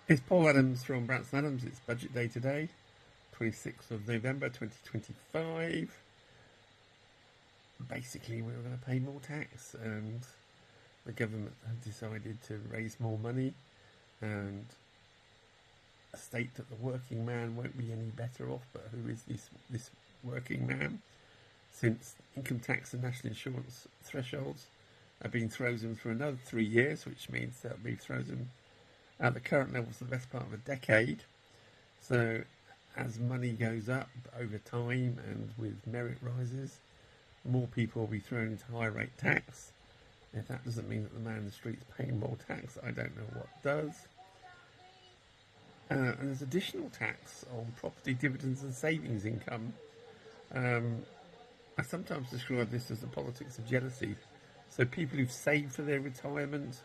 It's Paul Adams from Branston Adams. It's budget day today, 26th of November 2025. Basically, we were going to pay more tax, and the government have decided to raise more money and state that the working man won't be any better off. But who is this working man? Since income tax and national insurance thresholds have been frozen for another 3 years, which means they'll be frozen at the current levels for the best part of a decade. So as money goes up over time and with merit rises, more people will be thrown into high rate tax. If that doesn't mean that the man in the street's paying more tax, I don't know what does. And there's additional tax on property, dividends and savings income. I sometimes describe this as the politics of jealousy. So people who've saved for their retirement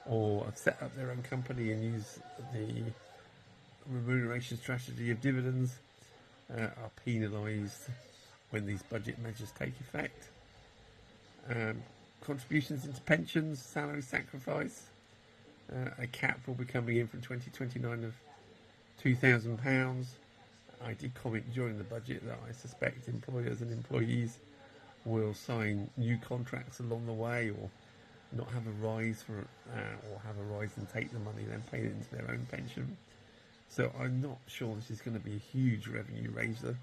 or have set up their own company and use the remuneration strategy of dividends are penalised when these budget measures take effect. Contributions into pensions, salary sacrifice, a cap will be coming in from 2029 of £2,000. I did comment during the budget that I suspect employers and employees will sign new contracts along the way, or not have a rise for, or have a rise and take the money, then pay it into their own pension. So I'm not sure this is going to be a huge revenue raiser.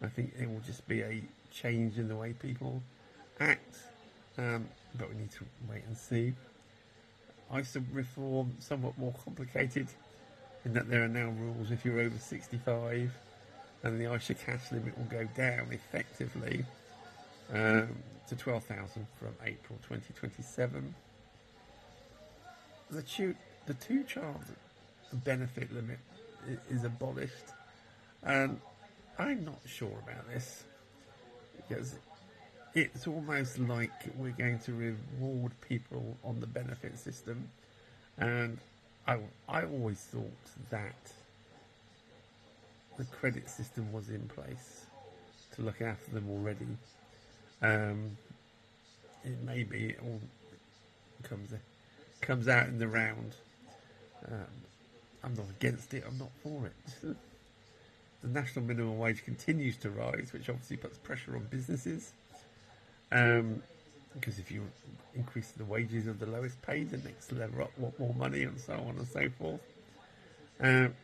I think it will just be a change in the way people act, but we need to wait and see. ISA reform, somewhat more complicated in that there are now rules if you're over 65, and the ISA cash limit will go down effectively to 12,000 from April 2027. The two-child benefit limit is abolished, and I'm not sure about this because it's almost like we're going to reward people on the benefit system, and I always thought that the credit system was in place to look after them already. It may be it all comes out in the round. I'm not against it, I'm not for it. The national minimum wage continues to rise, which obviously puts pressure on businesses. Because if you increase the wages of the lowest paid, the next level up want more money, and so on and so forth. And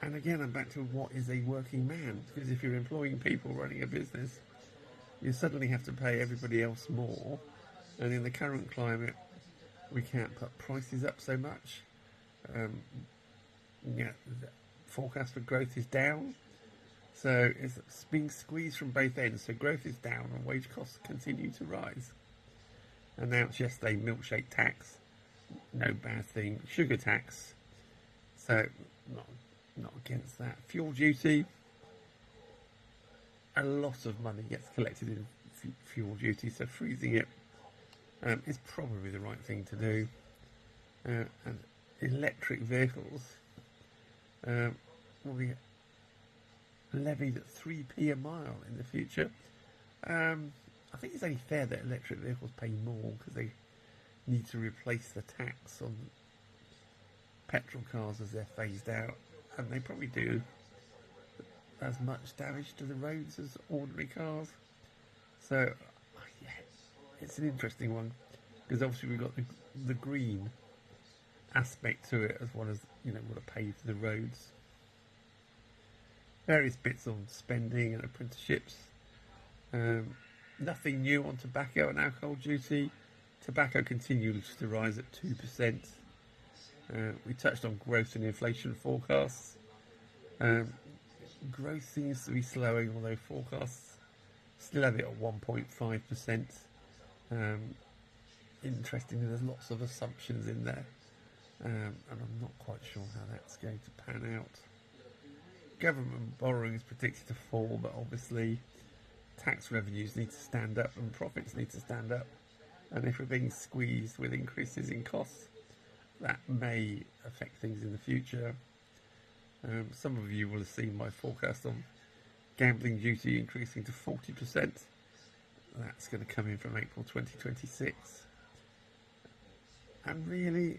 again, I'm back to what is a working man, because if you're employing people running a business, you suddenly have to pay everybody else more, and in the current climate we can't put prices up so much. The forecast for growth is down, so it's being squeezed from both ends. So growth is down and wage costs continue to rise. Announced yesterday milkshake tax, no bad thing. Sugar tax, so not against that. Fuel duty, a lot of money gets collected in fuel duty, so freezing it is probably the right thing to do. And electric vehicles will be levied at 3p a mile in the future. I think it's only fair that electric vehicles pay more because they need to replace the tax on petrol cars as they're phased out, and they probably do as much damage to the roads as ordinary cars. So yeah, it's an interesting one because obviously we've got the green aspect to it as well as, what to pay for the roads. Various bits on spending and apprenticeships. Nothing new on tobacco and alcohol duty. Tobacco continues to rise at 2%. We touched on growth and inflation forecasts. Growth seems to be slowing, although forecasts still have it at 1.5%. Interestingly, there's lots of assumptions in there, and I'm not quite sure how that's going to pan out. Government borrowing is predicted to fall, but obviously tax revenues need to stand up and profits need to stand up, and if we're being squeezed with increases in costs, that may affect things in the future. Some of you will have seen my forecast on gambling duty increasing to 40%. That's going to come in from April 2026. And really,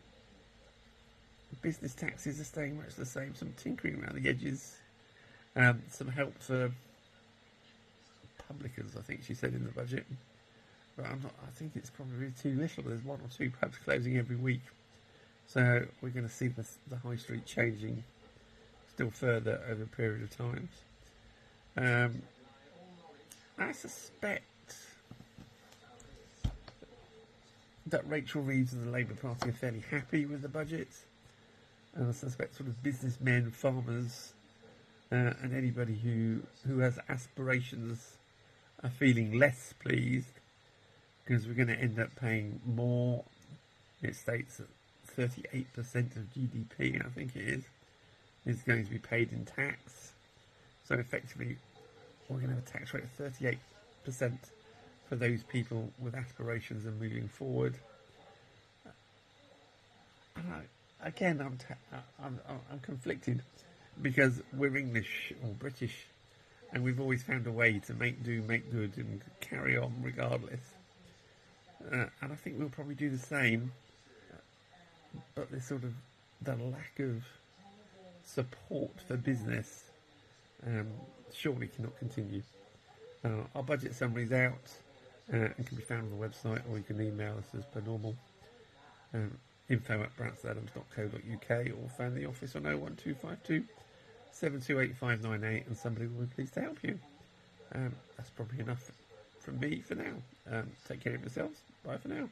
Business taxes are staying much the same, some tinkering around the edges, some help for publicans, I think she said in the budget. But I think it's probably too little. There's one or two pubs closing every week. So we're going to see the high street changing still further over a period of time. I suspect that Rachel Reeves and the Labour Party are fairly happy with the budget. And I suspect sort of businessmen, farmers, and anybody who has aspirations are feeling less pleased, because we're going to end up paying more. It states that 38% of GDP, I think it is going to be paid in tax. So effectively, we're going to have a tax rate of 38% for those people with aspirations and moving forward. And I'm conflicted, because we're English or British, and we've always found a way to make do, make good, and carry on regardless. And I think we'll probably do the same. But the lack of support for business surely cannot continue. Our budget summary is out and can be found on the website, or you can email us as per normal. info@branstadams.co.uk, or phone the office on 01252 728598, and somebody will be pleased to help you. That's probably enough from me for now. Take care of yourselves. Bye for now.